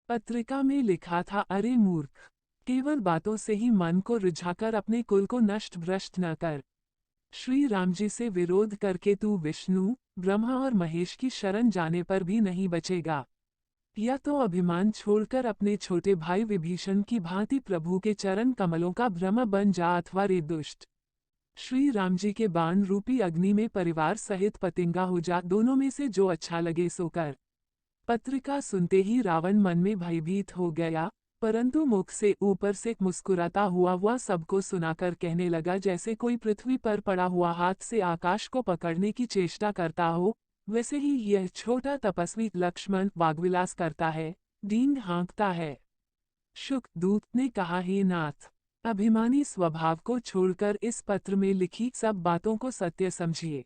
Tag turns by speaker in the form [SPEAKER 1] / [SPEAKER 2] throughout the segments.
[SPEAKER 1] पत्रिका में लिखा था, अरे मूर्ख, केवल बातों से ही मन को रिझाकर अपने कुल को नष्ट भ्रष्ट न कर। श्री राम जी से विरोध करके तू विष्णु, ब्रह्मा और महेश की शरण जाने पर भी नहीं बचेगा। या तो अभिमान छोड़कर अपने छोटे भाई विभीषण की भांति प्रभु के चरण कमलों का भ्रम बन जा, अथवा रे दुष्ट, श्री राम जी के बाण रूपी अग्नि में परिवार सहित पतिंगा हो जा। दोनों में से जो अच्छा लगे सो कर। पत्रिका सुनते ही रावण मन में भयभीत हो गया, परंतु मुख से ऊपर से मुस्कुराता हुआ वह सबको सुनाकर कहने लगा, जैसे कोई पृथ्वी पर पड़ा हुआ हाथ से आकाश को पकड़ने की चेष्टा करता हो, वैसे ही यह छोटा तपस्वी लक्ष्मण वाग्विलास करता है, डींग हाँकता है। शुक दूत ने कहा, हे नाथ, अभिमानी स्वभाव को छोड़कर इस पत्र में लिखी सब बातों को सत्य समझिए।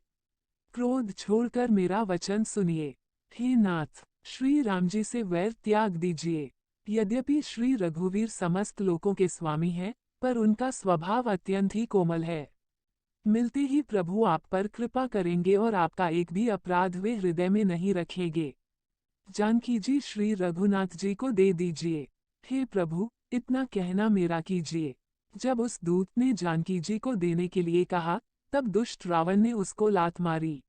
[SPEAKER 1] क्रोध छोड़कर मेरा वचन सुनिए। हे नाथ, श्री राम जी से वैर त्याग दीजिए। यद्यपि श्री रघुवीर समस्त लोकों के स्वामी हैं, पर उनका स्वभाव अत्यंत ही कोमल है। मिलते ही प्रभु आप पर कृपा करेंगे और आपका एक भी अपराध वे हृदय में नहीं रखेंगे। जानकी जी श्री रघुनाथ जी को दे दीजिए। हे प्रभु, इतना कहना मेरा कीजिए। जब उस दूत ने जानकी जी को देने के लिए कहा, तब दुष्ट रावण ने उसको लात मारी।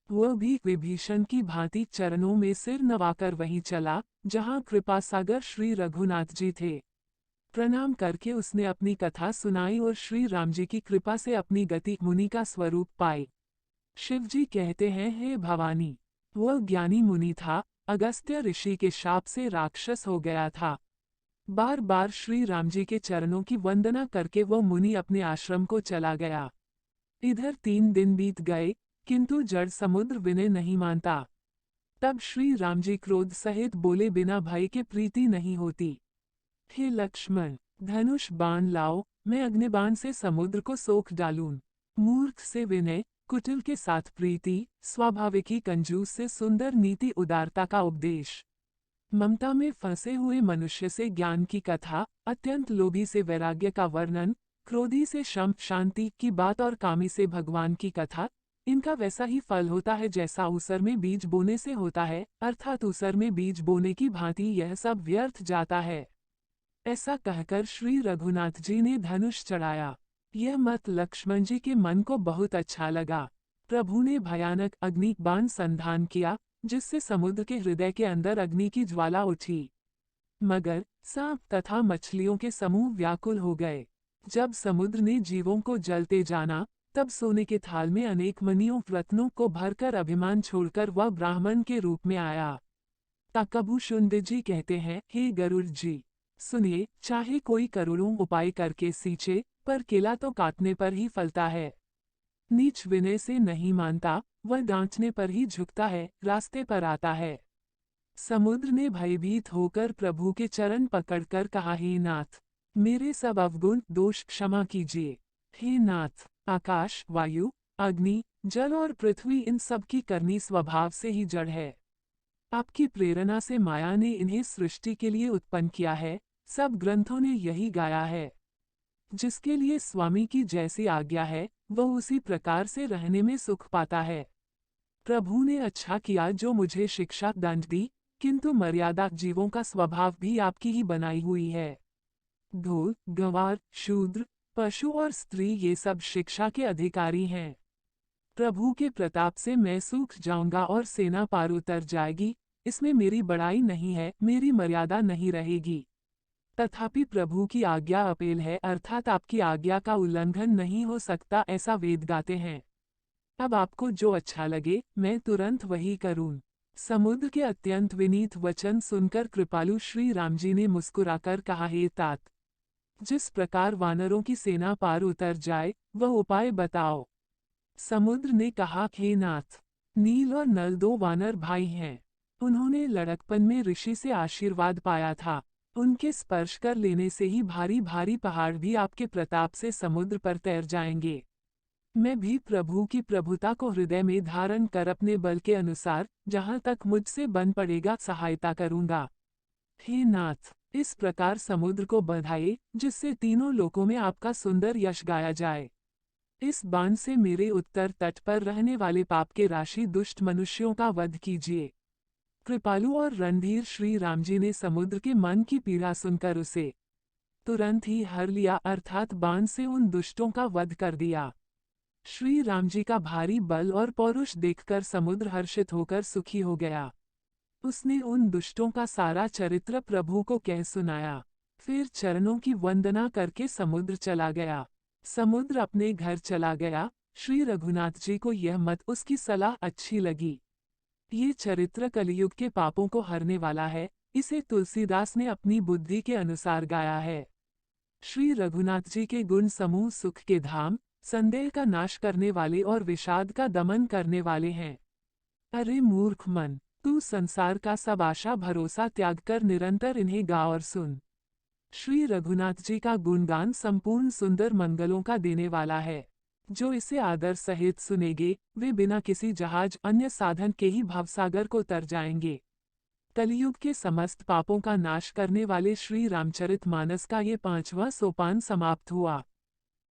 [SPEAKER 1] वह भी विभीषण की भांति चरणों में सिर नवाकर वहीं चला, जहां कृपा सागर श्री रघुनाथ जी थे। प्रणाम करके उसने अपनी कथा सुनाई और श्री राम जी की कृपा से अपनी गति मुनि का स्वरूप पाई। शिव जी कहते हैं, हे भवानी, वह ज्ञानी मुनि था, अगस्त्य ऋषि के शाप से राक्षस हो गया था। बार बार श्री राम जी के चरणों की वंदना करके वह मुनि अपने आश्रम को चला गया। इधर 3 दिन बीत गए, किंतु जड़ समुद्र विनय नहीं मानता। तब श्री राम जी क्रोध सहित बोले, बिना भय के प्रीति नहीं होती। हे लक्ष्मण, धनुष बाण लाओ, मैं अग्निबाण से समुद्र को सोख डालूं। मूर्ख से विनय, कुटिल के साथ प्रीति, स्वाभाविक ही कंजूस से सुंदर नीति उदारता का उपदेश। ममता में फंसे हुए मनुष्य से ज्ञान की कथा, अत्यंत लोभी से वैराग्य का वर्णन, क्रोधी से शम शांति की बात और कामी से भगवान की कथा, इनका वैसा ही फल होता है जैसा ऊसर में बीज बोने से होता है, अर्थात ऊसर में बीज बोने की भांति यह सब व्यर्थ जाता है। ऐसा कहकर श्री रघुनाथ जी ने धनुष चढ़ाया। यह मत लक्ष्मण जी के मन को बहुत अच्छा लगा। प्रभु ने भयानक अग्नि बाण संधान किया, जिससे समुद्र के हृदय के अंदर अग्नि की ज्वाला उठी। मगर, सांप तथा मछलियों के समूह व्याकुल हो गए। जब समुद्र ने जीवों को जलते जाना, तब सोने के थाल में अनेक मणियों रत्नों को भरकर अभिमान छोड़कर वह ब्राह्मण के रूप में आया। काकभूषुंड जी कहते हैं, हे गरुड़ जी, सुनिए, चाहे कोई करोड़ों उपाय करके सींचे, पर केला तो काटने पर ही फलता है। नीच विनय से नहीं मानता, वह डांटने पर ही झुकता है, रास्ते पर आता है। समुद्र ने भयभीत होकर प्रभु के चरण पकड़कर कहा, हे नाथ, मेरे सब अवगुण दोष क्षमा कीजिए। हे नाथ, आकाश, वायु, अग्नि, जल और पृथ्वी इन सब की करनी स्वभाव से ही जड़ है। आपकी प्रेरणा से माया ने इन्हें सृष्टि के लिए उत्पन्न किया है, सब ग्रंथों ने यही गाया है। जिसके लिए स्वामी की जैसी आज्ञा है, वह उसी प्रकार से रहने में सुख पाता है। प्रभु ने अच्छा किया जो मुझे शिक्षा दंड दी, किंतु मर्यादा जीवों का स्वभाव भी आपकी ही बनाई हुई है। ढोल, गंवार, शूद्र, पशु और स्त्री ये सब शिक्षा के अधिकारी हैं। प्रभु के प्रताप से मैं सूख जाऊंगा और सेना पार उतर जाएगी, इसमें मेरी बड़ाई नहीं है, मेरी मर्यादा नहीं रहेगी। तथापि प्रभु की आज्ञा अपेल है, अर्थात आपकी आज्ञा का उल्लंघन नहीं हो सकता, ऐसा वेद गाते हैं। अब आपको जो अच्छा लगे, मैं तुरंत वही करूं। समुद्र के अत्यंत विनीत वचन सुनकर कृपालु श्री राम जी ने मुस्कुराकर कहा, हे तात, जिस प्रकार वानरों की सेना पार उतर जाए, वह उपाय बताओ। समुद्र ने कहा, हे नाथ, नील और नल 2 वानर भाई हैं। उन्होंने लड़कपन में ऋषि से आशीर्वाद पाया था। उनके स्पर्श कर लेने से ही भारी भारी पहाड़ भी आपके प्रताप से समुद्र पर तैर जाएंगे। मैं भी प्रभु की प्रभुता को हृदय में धारण कर अपने बल के अनुसार, जहां तक मुझसे बन पड़ेगा, सहायता करूंगा। हे नाथ, इस प्रकार समुद्र को बंधाए, जिससे तीनों लोकों में आपका सुंदर यश गाया जाए। इस बाण से मेरे उत्तर तट पर रहने वाले पाप के राशि दुष्ट मनुष्यों का वध कीजिए। कृपालु और रणधीर श्री राम जी ने समुद्र के मन की पीड़ा सुनकर उसे तुरंत ही हर लिया, अर्थात बाण से उन दुष्टों का वध कर दिया। श्री राम जी का भारी बल और पौरुष देखकर समुद्र हर्षित होकर सुखी हो गया। उसने उन दुष्टों का सारा चरित्र प्रभु को कह सुनाया। फिर चरणों की वंदना करके समुद्र चला गया। समुद्र अपने घर चला गया। श्री रघुनाथ जी को यह मत उसकी सलाह अच्छी लगी। ये चरित्र कलयुग के पापों को हरने वाला है। इसे तुलसीदास ने अपनी बुद्धि के अनुसार गाया है। श्री रघुनाथ जी के गुण समूह सुख के धाम, संदेह का नाश करने वाले और विषाद का दमन करने वाले हैं। अरे मूर्ख मन, तू संसार का सब आशा भरोसा त्याग कर निरंतर इन्हें गा और सुन। श्री रघुनाथ जी का गुणगान संपूर्ण सुंदर मंगलों का देने वाला है। जो इसे आदर सहित सुनेंगे, वे बिना किसी जहाज अन्य साधन के ही भवसागर को तर जाएंगे। कलयुग के समस्त पापों का नाश करने वाले श्री रामचरितमानस का ये 5वां सोपान समाप्त हुआ।